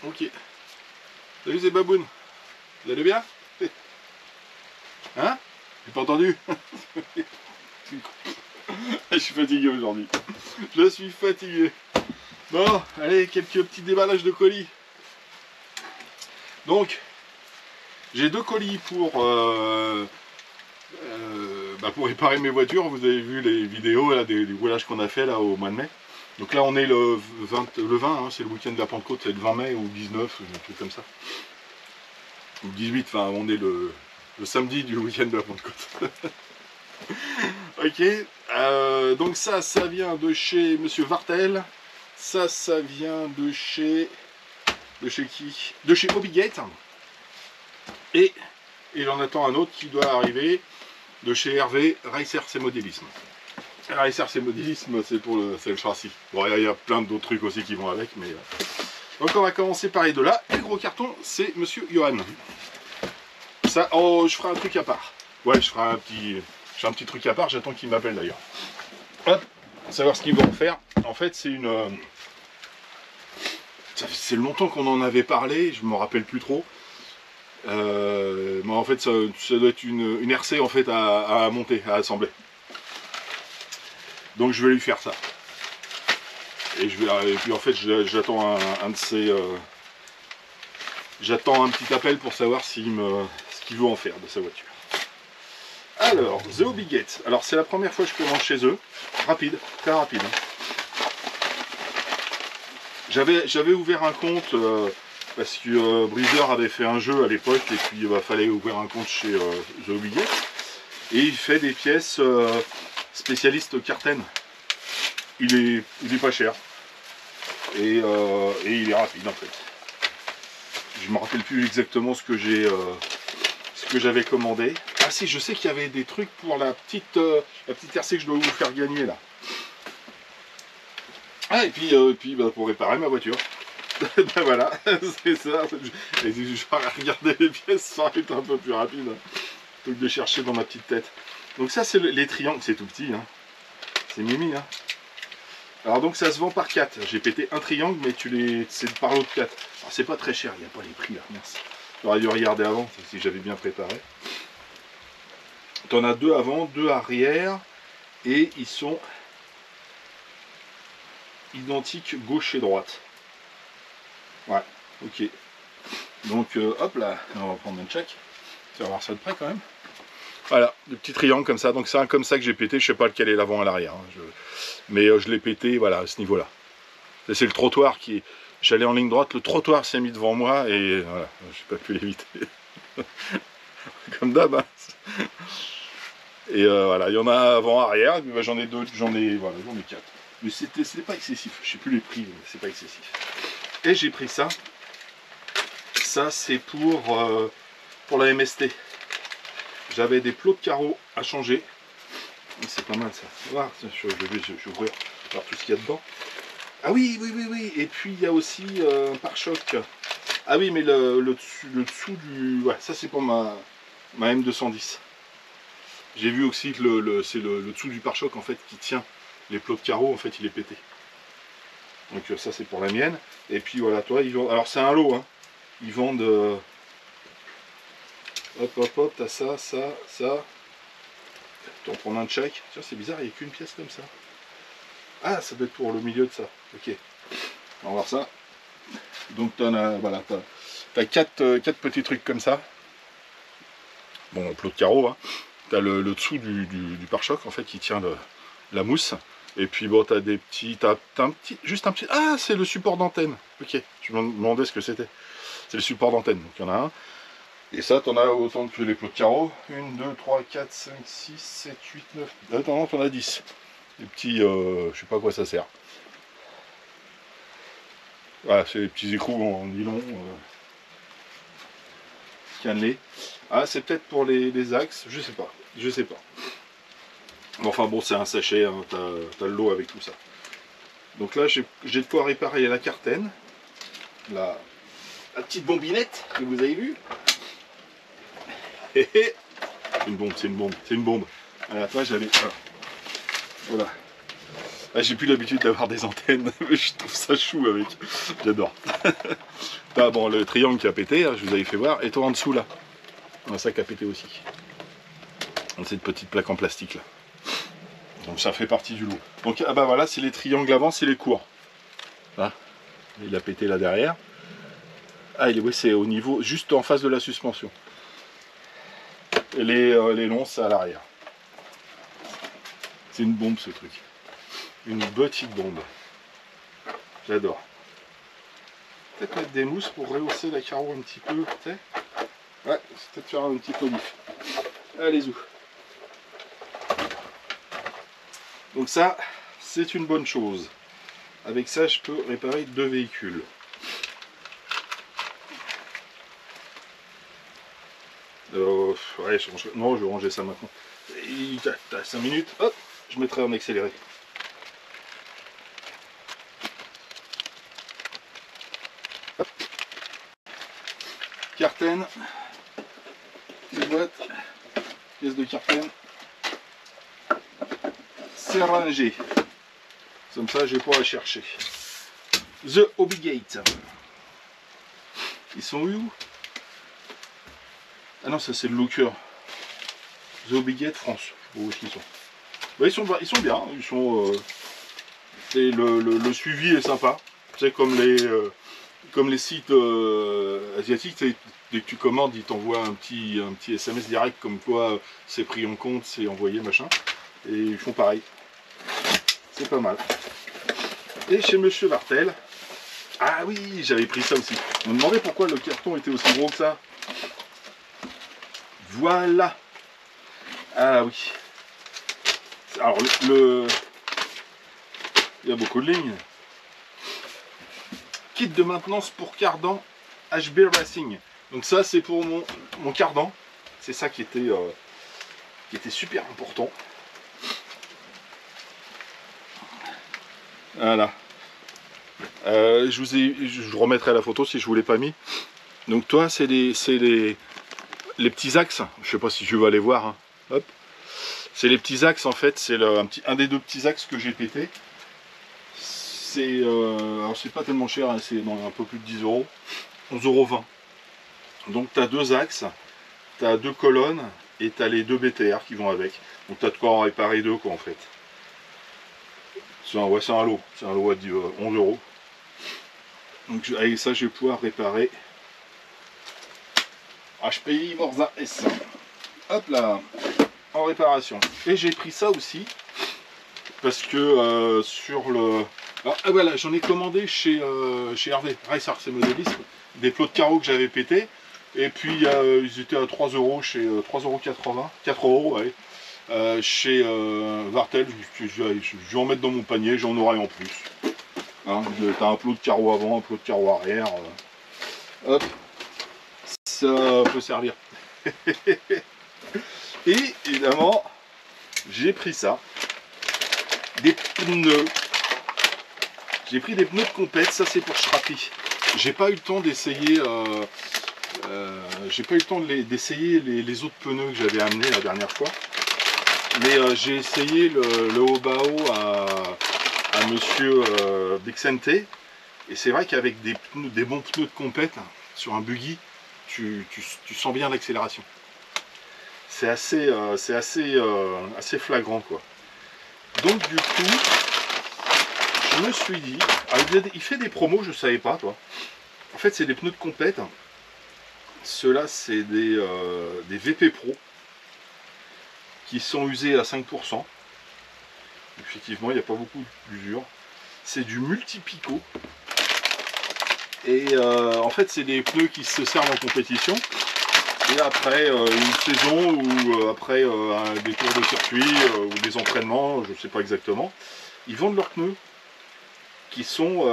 Ok. Salut ces babounes. Vous allez bien? Hein? J'ai pas entendu. Je suis fatigué aujourd'hui. Je suis fatigué. Bon, allez, quelques petits déballages de colis. Donc, j'ai 2 colis pour réparer mes voitures. Vous avez vu les vidéos là, des roulages qu'on a fait là au mois de mai. Donc là on est le 20 hein, c'est le week-end de la Pentecôte, c'est le 20 mai ou 19, un truc comme ça. Ou 18, enfin on est le samedi du week-end de la Pentecôte. Ok, donc ça vient de chez Monsieur Vartel. Ça vient de chez... De chez qui? De chez Hobygate. Et j'en attends un autre qui doit arriver de chez Hervé, Racer c'est modélisme. Racer c'est modélisme, c'est pour le châssis. Bon, il y a plein d'autres trucs aussi qui vont avec, mais... Donc on va commencer par les deux là. Et le gros carton, c'est Monsieur Johan. Ça, oh, je ferai un truc à part. Ouais, je ferai un petit truc à part, j'attends qu'il m'appelle d'ailleurs. Hop, savoir ce qu'ils vont faire. En fait, c'est une... C'est longtemps qu'on en avait parlé, je me rappelle plus trop. Mais en fait, ça doit être une RC en fait à monter, à assembler. Donc je vais lui faire ça. Et puis en fait, j'attends un de ces... J'attends un petit appel pour savoir ce qu'il veut en faire de sa voiture. Alors, The Hobygate. Alors c'est la première fois que je commande chez eux. Rapide, très rapide. J'avais ouvert un compte parce que Breezer avait fait un jeu à l'époque et puis il fallait ouvrir un compte chez The Hobygate. Et il fait des pièces spécialistes Carten. Il est pas cher. Et il est rapide en fait. Je me rappelle plus exactement ce que j'avais commandé. Ah si, je sais qu'il y avait des trucs pour la petite RC que je dois vous faire gagner là. Ah et puis pour réparer ma voiture. Ben voilà, c'est ça. Je vais regarder les pièces, ça va être un peu plus rapide. Plutôt que de chercher dans ma petite tête. Donc ça c'est les triangles, c'est tout petit. Hein. C'est mimi. Hein. Alors donc ça se vend par 4. J'ai pété un triangle, mais c'est par l'autre 4. Alors c'est pas très cher, il n'y a pas les prix là, merci. J'aurais dû regarder avant, si j'avais bien préparé. T'en as 2 avant, 2 arrière, et ils sont identiques gauche et droite. Ouais, ok. Donc hop là, on va prendre un check. Tu vas voir ça de près quand même. Voilà, des petits triangles comme ça. Donc c'est un comme ça que j'ai pété, je sais pas lequel est l'avant et l'arrière. Hein. Mais je l'ai pété, voilà, à ce niveau-là. C'est le trottoir qui... J'allais en ligne droite, le trottoir s'est mis devant moi et voilà, j'ai pas pu l'éviter. Comme d'hab. Hein. Et voilà, il y en a avant, arrière, et j'en ai d'autres, j'en ai 4. Mais c'était pas excessif, je sais plus les prix, mais c'est pas excessif. Et j'ai pris ça. Ça c'est pour la MST. J'avais des plots de carreaux à changer. C'est pas mal ça. Voilà, je vais ouvrir voir tout ce qu'il y a dedans. Ah oui, et puis il y a aussi un pare-choc. Ah oui, mais le dessous du... Ouais, ça c'est pour ma M210. J'ai vu aussi que c'est le dessous du pare-choc en fait qui tient les plots de carreaux, en fait il est pété. Donc ça c'est pour la mienne. Et puis voilà, toi, ils vendent... Alors c'est un lot, hein. Ils vendent... Hop, t'as ça. Tu en prends un de chaque. Tiens, c'est bizarre, il n'y a qu'une pièce comme ça. Ah, ça doit être pour le milieu de ça. Ok. On va voir ça. Donc t'en as, voilà, t'as 4 petits trucs comme ça. Bon, plot de carreau, hein. T'as le dessous du pare-choc en fait qui tient la mousse. Et puis bon, t'as des petits, juste un petit. Ah, c'est le support d'antenne. Ok. Je me demandais ce que c'était. C'est le support d'antenne. Donc il y en a un. Et ça, t'en as autant que les plots de carreau. 1, 2, 3, 4, 5, 6, 7, 8, 9. Attends, t'en as 10. Des petits, je sais pas à quoi ça sert. Voilà, c'est les petits écrous en nylon cannelés. Ah, c'est peut-être pour les axes, je sais pas. Enfin bon, c'est un sachet, hein, t'as le lot avec tout ça. Donc là, j'ai de quoi réparer la Carten, la petite bombinette que vous avez vue. C'est une bombe. Voilà, toi j'avais... Voilà. Ah, j'ai plus l'habitude d'avoir des antennes, mais je trouve ça chou avec. J'adore. Ah, bon, le triangle qui a pété, hein, je vous avais fait voir, et toi en dessous là. Ça qui a pété aussi. Donc, cette petite plaque en plastique là. Donc ça fait partie du lot. Donc ah bah voilà, c'est les triangles avant, c'est les courts. Là, il a pété là derrière. Ah, oui, c'est au niveau, juste en face de la suspension. Et les longs, c'est à l'arrière. C'est une bombe ce truc. Une petite bombe. J'adore. Peut-être mettre des mousses pour rehausser la carreau un petit peu, peut-être. Ouais, c'est peut-être faire un petit olif. Allez-y. Donc ça, c'est une bonne chose. Avec ça, je peux réparer 2 véhicules. Ouais, non, je vais ranger ça maintenant. T'as 5 minutes, hop, je mettrai en accéléré. Hop. Carten, les boîtes, pièces de carten. C'est rangé. Comme ça, je vais pouvoir chercher. The Hobby-Gate. Ils sont où? Ah non, ça c'est le Looker. The Hobby-Gate France. Où est-ce qu'ils sont? Bah, ils sont bien. Ils sont. Le suivi est sympa. C'est comme les sites asiatiques. Dès que tu commandes, ils t'envoient un petit SMS direct comme quoi c'est pris en compte, c'est envoyé, machin. Et ils font pareil. C'est pas mal. Et chez Monsieur Vartel, ah oui, j'avais pris ça aussi. On me demandait pourquoi le carton était aussi gros que ça. Voilà. Ah oui. Alors il y a beaucoup de lignes. Kit de maintenance pour cardan HB Racing. Donc ça c'est pour mon cardan. C'est ça qui était super important. Voilà. Je remettrai la photo si je vous l'ai pas mis. Donc toi, c'est les petits axes. Je sais pas si tu vas aller voir. Hein. Hop. C'est les petits axes en fait. C'est un des 2 petits axes que j'ai pété. Alors c'est pas tellement cher. Hein, c'est un peu plus de 10 €. 11,20 €. Donc tu as 2 axes. Tu as 2 colonnes. Et tu as les 2 BTR qui vont avec. Donc tu as de quoi en réparer 2 quoi en fait. C'est un lot. C'est un lot à 11 €. Donc avec ça, je vais pouvoir réparer HPI Morza S. Hop là, en réparation. Et j'ai pris ça aussi parce que sur le... Alors, voilà, j'en ai commandé chez Hervé, Racer, c'est modéliste, des plots de carreaux que j'avais pété. Et puis ils étaient à 3 € chez 3,80 €, 4 €, ouais. Chez Vartel, je vais en mettre dans mon panier, j'en aurai en plus. Hein, t'as un plot de carreaux avant, un plot de carreaux arrière. Hop, ça peut servir. Et évidemment, j'ai pris ça. Des pneus. J'ai pris des pneus de compète, ça c'est pour Strapi. J'ai pas eu le temps d'essayer. J'ai pas eu le temps d'essayer les autres pneus que j'avais amenés la dernière fois. Mais j'ai essayé le Obao à Monsieur Bixente. Et c'est vrai qu'avec des bons pneus de compète sur un buggy, tu sens bien l'accélération. C'est assez flagrant quoi. Donc du coup, je me suis dit, il fait des promos, je savais pas toi. En fait c'est des pneus de compète. Ceux-là c'est des VP Pro qui sont usés à 5%. Effectivement, il n'y a pas beaucoup d'usure. C'est du multi-picot. Et en fait, c'est des pneus qui se servent en compétition. Et après une saison ou après des tours de circuit ou des entraînements, je ne sais pas exactement, ils vendent leurs pneus qui sont,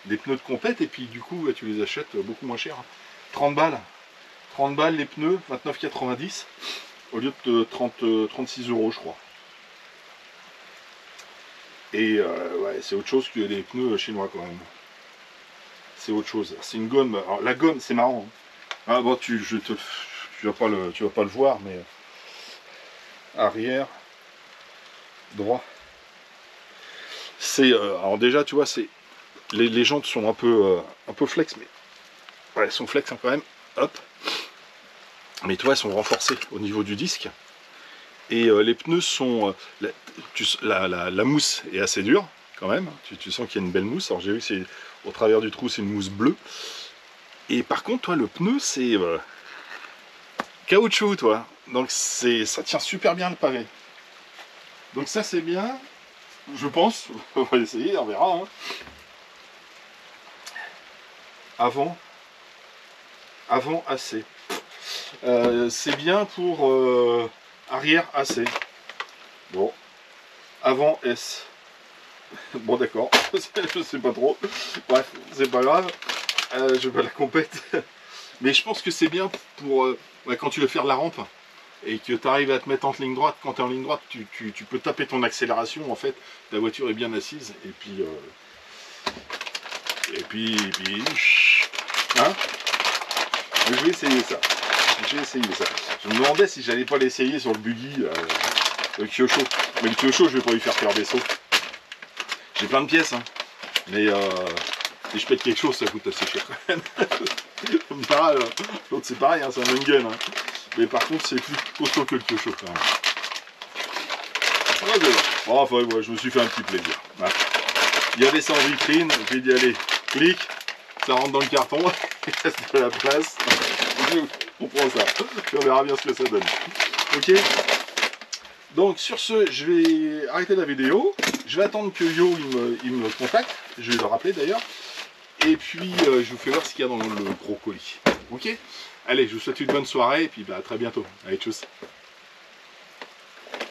des pneus de compète. Et puis du coup, tu les achètes beaucoup moins cher. 30 balles. 30 balles les pneus, 29,90 au lieu de 36 € je crois. Et ouais, c'est autre chose que les pneus chinois quand même. C'est autre chose. C'est une gomme. Alors la gomme, c'est marrant. Hein. Ah bon, tu vas pas le voir, mais arrière. droit. C'est alors déjà tu vois, c'est les jantes sont un peu flex, mais ouais, elles sont flex hein, quand même. Hop. Mais tu vois, elles sont renforcées au niveau du disque. Et les pneus sont la mousse est assez dure quand même. Tu sens qu'il y a une belle mousse. Alors j'ai vu que c'est au travers du trou, c'est une mousse bleue. Et par contre, toi, le pneu, c'est caoutchouc, toi. Donc ça tient super bien le pavé. Donc ça, c'est bien. Je pense. On va essayer, on verra. Hein. Avant AC. C'est bien pour arrière AC. Bon. Avant S. Bon d'accord. Je sais pas trop. Bref, c'est pas grave. Je vais pas la compète. Mais je pense que c'est bien pour quand tu veux faire de la rampe et que tu arrives à te mettre en ligne droite. Quand tu es en ligne droite, tu peux taper ton accélération. En fait, ta voiture est bien assise. Et puis... hein, je vais essayer ça. Je me demandais si j'allais pas l'essayer sur le buggy, le Kyosho. Mais le Kyosho, je vais pas lui faire faire des sauts. J'ai plein de pièces, hein. Mais si je pète quelque chose, ça coûte assez cher quand même. L'autre c'est pareil, hein, c'est un gun. Hein. Mais par contre, c'est plus costaud que le Kyosho quand même. Bon, enfin, ouais, je me suis fait un petit plaisir. Voilà. Il y avait ça en vitrine, j'ai dit allez, clic, ça rentre dans le carton, il reste de la place. On prend ça, et on verra bien ce que ça donne. Ok. Donc sur ce, je vais arrêter la vidéo. Je vais attendre que Yo il me contacte. Je vais le rappeler d'ailleurs. Et puis je vous fais voir ce qu'il y a dans le gros colis. Ok. Allez, je vous souhaite une bonne soirée et puis bah, à très bientôt. Allez, tchuss.